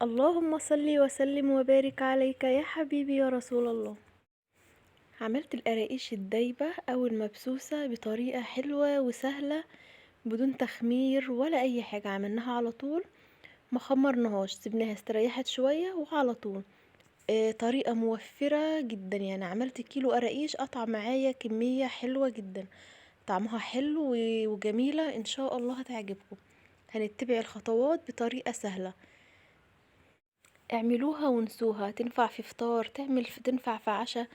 اللهم صل وسلم وبارك عليك يا حبيبي يا رسول الله. عملت القراقيش الدايبة او المبسوسة بطريقة حلوة وسهلة بدون تخمير ولا اي حاجة. عملناها على طول، ما خمرناهاش، سيبناها استريحت شوية وعلى طول. طريقة موفرة جدا، يعني عملت كيلو قراقيش قطع معايا كمية حلوة جدا، طعمها حلو وجميلة، ان شاء الله هتعجبكم. هنتبع الخطوات بطريقة سهلة، اعملوها وانسوها، تنفع في فطار، تنفع في عشاء،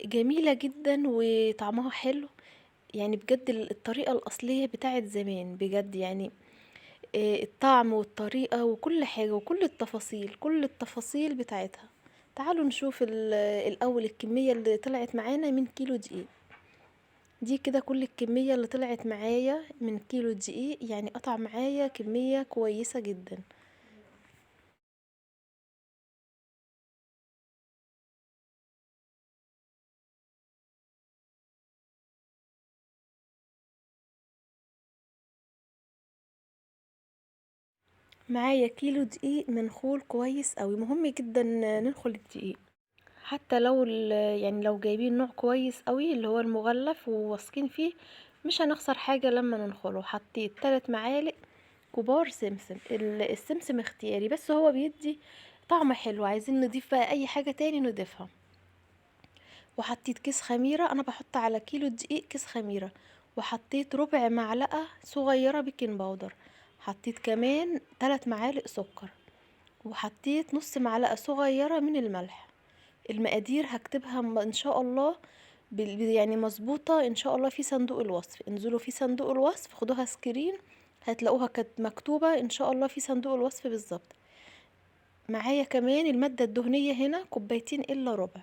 جميلة جدا وطعمها حلو. يعني بجد الطريقة الأصلية بتاعت زمان بجد، يعني الطعم والطريقة وكل حاجة وكل التفاصيل، كل التفاصيل بتاعتها. تعالوا نشوف الأول الكمية اللي طلعت معانا من كيلو دقيق. دي كده كل الكمية اللي طلعت معايا من كيلو دقيق، يعني قطع معايا كمية كويسة جدا. معايا كيلو دقيق منخول كويس قوي، مهم جدا ننخل الدقيق. حتى لو يعني لو جايبين نوع كويس قوي اللي هو المغلف وواثقين فيه، مش هنخسر حاجة لما ننخله. حطيت 3 معالق كبار سمسم. السمسم اختياري، بس هو بيدي طعم حلو، عايزين نضيف بقى اي حاجة تاني نضيفها. وحطيت كيس خميرة، انا بحط على كيلو دقيق كيس خميرة. وحطيت ربع معلقة صغيرة بيكنج باودر. حطيت كمان 3 معالق سكر. وحطيت نص معلقة صغيرة من الملح. المقادير هكتبها ان شاء الله يعني مظبوطة ان شاء الله في صندوق الوصف. انزلوا في صندوق الوصف، خدوها سكرين، هتلاقوها كانت مكتوبة ان شاء الله في صندوق الوصف بالظبط. معايا كمان المادة الدهنية هنا 2 إلا ربع.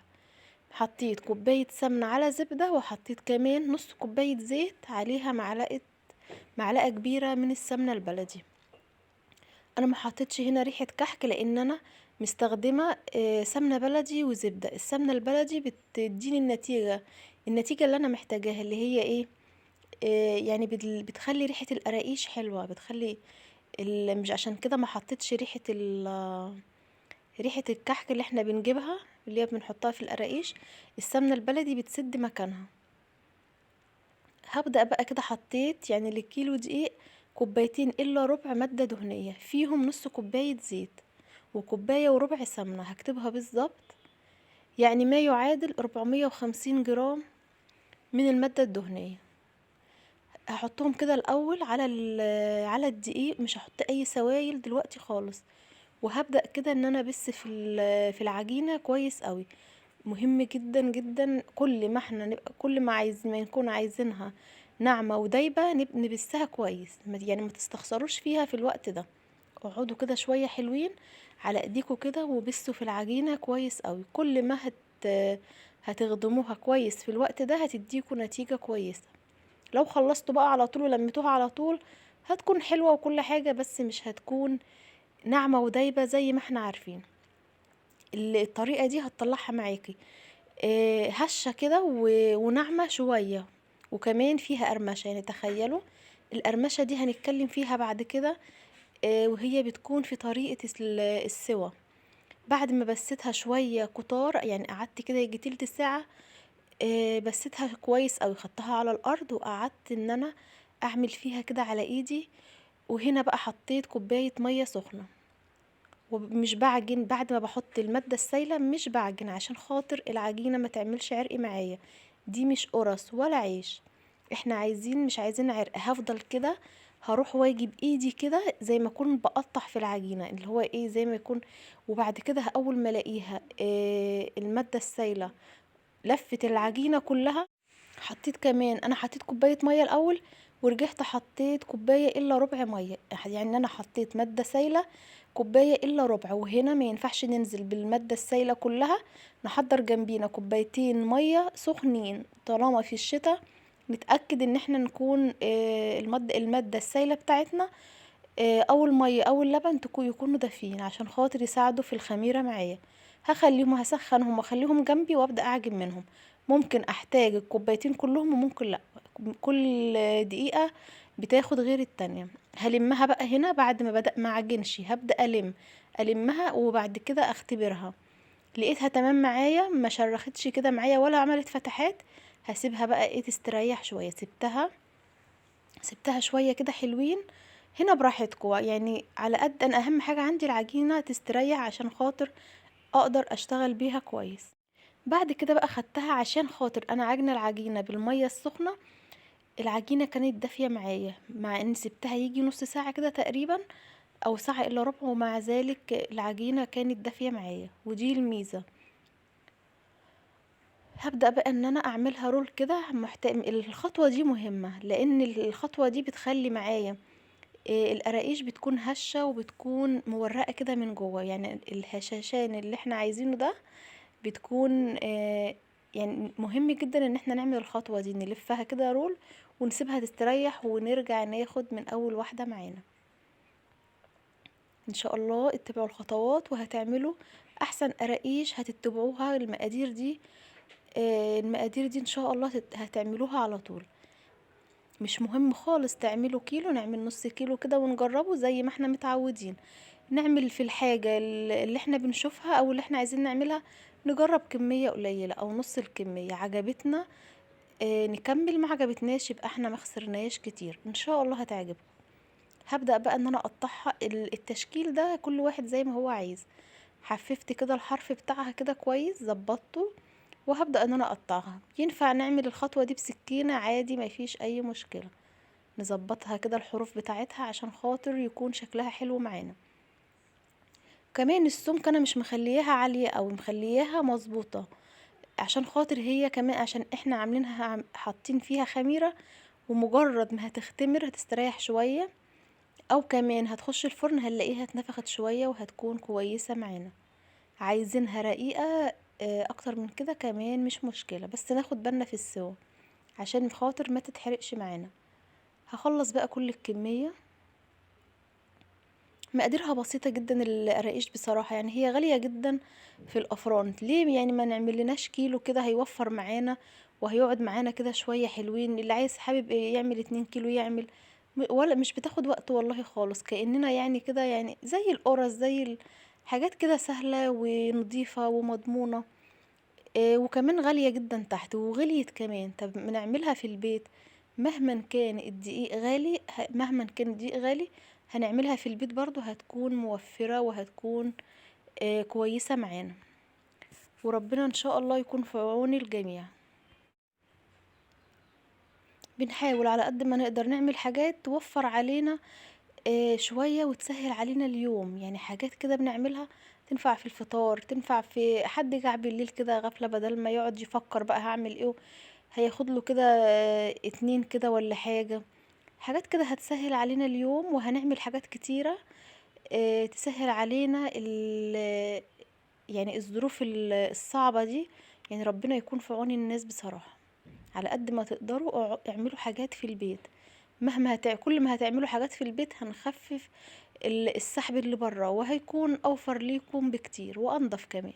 حطيت كوباية سمنة على زبدة، وحطيت كمان نص كوباية زيت عليها معلقة كبيرة من السمنة البلدي. انا ما حطيتش هنا ريحة كحك لان انا مستخدمة سمنة بلدي وزبدة. السمنة البلدي بتديني النتيجة اللي انا محتاجاها، اللي هي ايه، يعني بتخلي ريحة القراقيش حلوة، بتخلي مش عشان كده ما حطيتش ريحة الكحك اللي احنا بنجيبها، اللي هي بنحطها في القراقيش. السمنة البلدي بتسد مكانها. هبدأ بقى كده، حطيت يعني للكيلو دقيق 2 إلا ربع مادة دهنية، فيهم نص كوباية زيت وكوباية وربع سمنة. هكتبها بالظبط، يعني ما يعادل 450 جرام من المادة الدهنية. هحطهم كده الأول على الدقيق، مش هحط أي سوائل دلوقتي خالص. وهبدأ كده ان انا بس في العجينة كويس قوي. مهم جدا جدا، كل ما احنا كل ما نكون عايزينها ناعمة ودايبة نبسها كويس، يعني ما تستخسروش فيها في الوقت ده. اقعدوا كده شوية حلوين على ايديكوا كده وبسوا في العجينة كويس قوي. كل ما هتخدموها كويس في الوقت ده هتديكوا نتيجة كويسة. لو خلصتوا بقى على طول ولميتوها على طول هتكون حلوة وكل حاجة، بس مش هتكون ناعمة ودايبة زي ما احنا عارفين. الطريقة دي هتطلعها معاكي هشة كده وناعمة شوية، وكمان فيها قرمشة. يعني تخيلوا القرمشة دي هنتكلم فيها بعد كده، وهي بتكون في طريقة السوا. بعد ما بستها شوية كتار، يعني قعدت كده يجي تلت ساعة، بستها كويس اوي، خدتها على الارض وقعدت ان انا اعمل فيها كده على ايدي. وهنا بقى حطيت كوباية مية سخنة، ومش بعجن. بعد ما بحط المادة السايلة مش بعجن عشان خاطر العجينة ما تعملش عرق معايا. دي مش قرص ولا عيش، احنا مش عايزين عرق. هفضل كده هروح واجي بايدي كده زي ما اكون بقطع في العجينة، اللي هو ايه، زي ما يكون. وبعد كده اول ما الاقيها المادة السايلة لفت العجينة كلها، حطيت كمان، انا حطيت كوباية مية الاول ورجعت حطيت كوباية الا ربع مية. يعني انا حطيت مادة سايلة كوباية الا ربع، وهنا ما ينفعش ننزل بالمادة السايلة كلها. نحضر جنبينا كوبايتين مية سخنين، طالما في الشتاء نتأكد ان احنا نكون المادة السايلة بتاعتنا او المية او اللبن يكونوا دافيين عشان خاطر يساعدوا في الخميرة معايا. هسخنهم واخليهم جنبي وابدأ اعجن منهم. ممكن احتاج الكوبايتين كلهم وممكن لا، كل دقيقة بتاخد غير التانية. هلمها بقى هنا بعد ما بدأ ما عجنش، هبدأ المها وبعد كده اختبرها. لقيتها تمام معايا، ما شرختش كده معايا ولا عملت فتحات، هسيبها بقى ايه تستريح شويه. سبتها شويه كده حلوين. هنا براحتكم يعني، على قد انا اهم حاجه عندي العجينه تستريح عشان خاطر اقدر اشتغل بيها كويس. بعد كده بقى خدتها عشان خاطر انا عجنه العجينه بالميه السخنه. العجينه كانت دافيه معايا، مع ان سبتها يجي نص ساعه كده تقريبا او ساعه الا ربع، ومع ذلك العجينه كانت دافيه معايا، ودي الميزه. هبدأ بقى ان انا اعملها رول كده الخطوة دي مهمة، لان الخطوة دي بتخلي معايا القراقيش بتكون هشة وبتكون مورقة كده من جوه، يعني الهشاشان اللي احنا عايزينه ده بتكون يعني مهم جدا ان احنا نعمل الخطوة دي، نلفها كده رول ونسيبها تستريح ونرجع ناخد من اول واحدة معانا. ان شاء الله اتبعوا الخطوات وهتعملوا احسن قراقيش هتتبعوها. المقادير دي ان شاء الله هتعملوها على طول. مش مهم خالص تعملوا كيلو، نعمل نص كيلو كده ونجربه زي ما احنا متعودين نعمل في الحاجة اللي احنا بنشوفها او اللي احنا عايزين نعملها. نجرب كمية قليلة او نص الكمية، عجبتنا نكمل، ما عجبتناش يبقى احنا ما خسرناش كتير. ان شاء الله هتعجبكم. هبدأ بقى ان انا اقطعها التشكيل ده كل واحد زي ما هو عايز. حففت كده الحرف بتاعها كده كويس، ظبطته، وهبدأ ان انا اقطعها. ينفع نعمل الخطوة دي بسكينة عادي، ما فيش اي مشكلة. نظبطها كده الحروف بتاعتها عشان خاطر يكون شكلها حلو معانا. كمان السمك انا مش مخلياها عالية او مخلياها مظبوطة، عشان خاطر هي كمان عشان احنا عاملينها حاطين فيها خميرة، ومجرد ما هتختمر هتستريح شوية، او كمان هتخش الفرن هنلاقيها اتنفخت شوية وهتكون كويسة معانا. عايزينها رقيقة اكتر من كده كمان مش مشكلة، بس ناخد بالنا في السوا عشان خاطر ما تتحرقش معانا. هخلص بقى كل الكمية. مقاديرها بسيطة جدا القراقيش بصراحة، يعني هي غالية جدا في الافران. ليه يعني ما نعمل لناش كيلو كده، هيوفر معانا وهيقعد معانا كده شوية حلوين. اللي عايز حابب يعمل 2 كيلو يعمل. ولا مش بتاخد وقت والله خالص، كأننا يعني كده يعني زي القرص، زي حاجات كده سهلة ونضيفة ومضمونة. وكمان غالية جدا تحت وغليت كمان. طب بنعملها في البيت، مهما كان الدقيق غالي هنعملها في البيت برضو هتكون موفرة وهتكون كويسة معانا. وربنا ان شاء الله يكون في عون الجميع. بنحاول على قد ما نقدر نعمل حاجات توفر علينا شوية وتسهل علينا اليوم، يعني حاجات كده بنعملها تنفع في الفطار، تنفع في حد جاع بالليل كده غفلة، بدل ما يقعد يفكر بقى هعمل ايه، هياخد له كده 2 كده ولا حاجة. حاجات كده هتسهل علينا اليوم، وهنعمل حاجات كتيرة تسهل علينا يعني الظروف الصعبة دي. يعني ربنا يكون في عون الناس بصراحة. على قد ما تقدروا اعملوا حاجات في البيت. كل ما هتعملوا حاجات في البيت هنخفف السحب اللي بره، وهيكون اوفر ليكم بكتير وانضف كمان.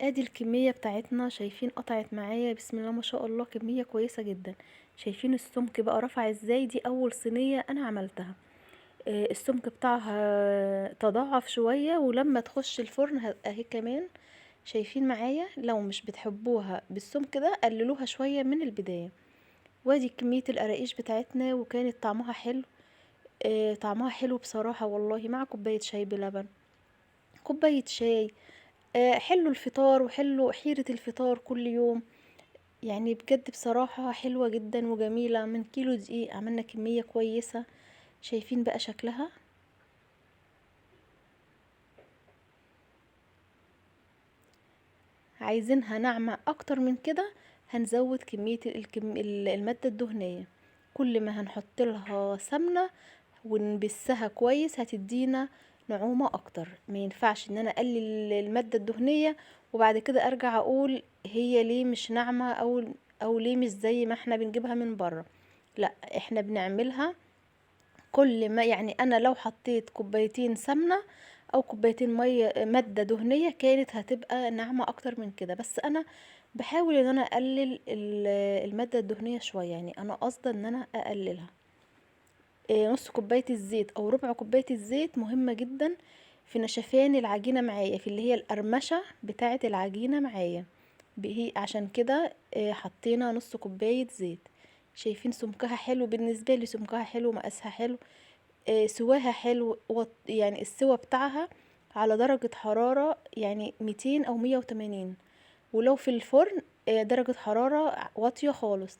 ادي الكمية بتاعتنا، شايفين قطعت معايا بسم الله ما شاء الله كمية كويسة جدا. شايفين السمك بقى رفع ازاي؟ دي اول صينية انا عملتها. السمك بتاعها تضاعف شوية، ولما تخش الفرن اهي كمان. شايفين معايا؟ لو مش بتحبوها بالسمك ده قللوها شوية من البداية. وادي كمية القراقيش بتاعتنا، وكانت طعمها حلو. طعمها حلو بصراحة والله، مع كوباية شاي بلبن، كوباية شاي. حلو الفطار وحلو حيرة الفطار كل يوم. يعني بجد بصراحة حلوة جدا وجميلة. من كيلو دقيق عملنا كمية كويسة. شايفين بقى شكلها؟ عايزينها ناعمة اكتر من كده هنزود كمية المادة الدهنية. كل ما هنحط لها سمنة ونبسها كويس هتدينا نعومة اكتر. ما ينفعش ان انا اقلل المادة الدهنية وبعد كده ارجع اقول هي ليه مش ناعمة او ليه مش زي ما احنا بنجيبها من بره. لا، احنا بنعملها كل ما يعني انا لو حطيت كوبايتين سمنة او كوبايتين مية مادة دهنية كانت هتبقى ناعمة اكتر من كده. بس انا بحاول ان انا اقلل المادة الدهنية شوية، يعني انا قصدا ان انا اقللها. نص كوباية الزيت او ربع كوباية الزيت مهمة جدا في نشفان العجينة معايا، في اللي هي القرمشة بتاعة العجينة معايا. هي عشان كده حطينا نص كوباية زيت. شايفين سمكها حلو؟ بالنسبة لي سمكها حلو، مقاسها حلو، سواها حلو، يعني السوا بتاعها على درجة حرارة يعني 200 او 180. ولو في الفرن درجة حرارة واطية خالص.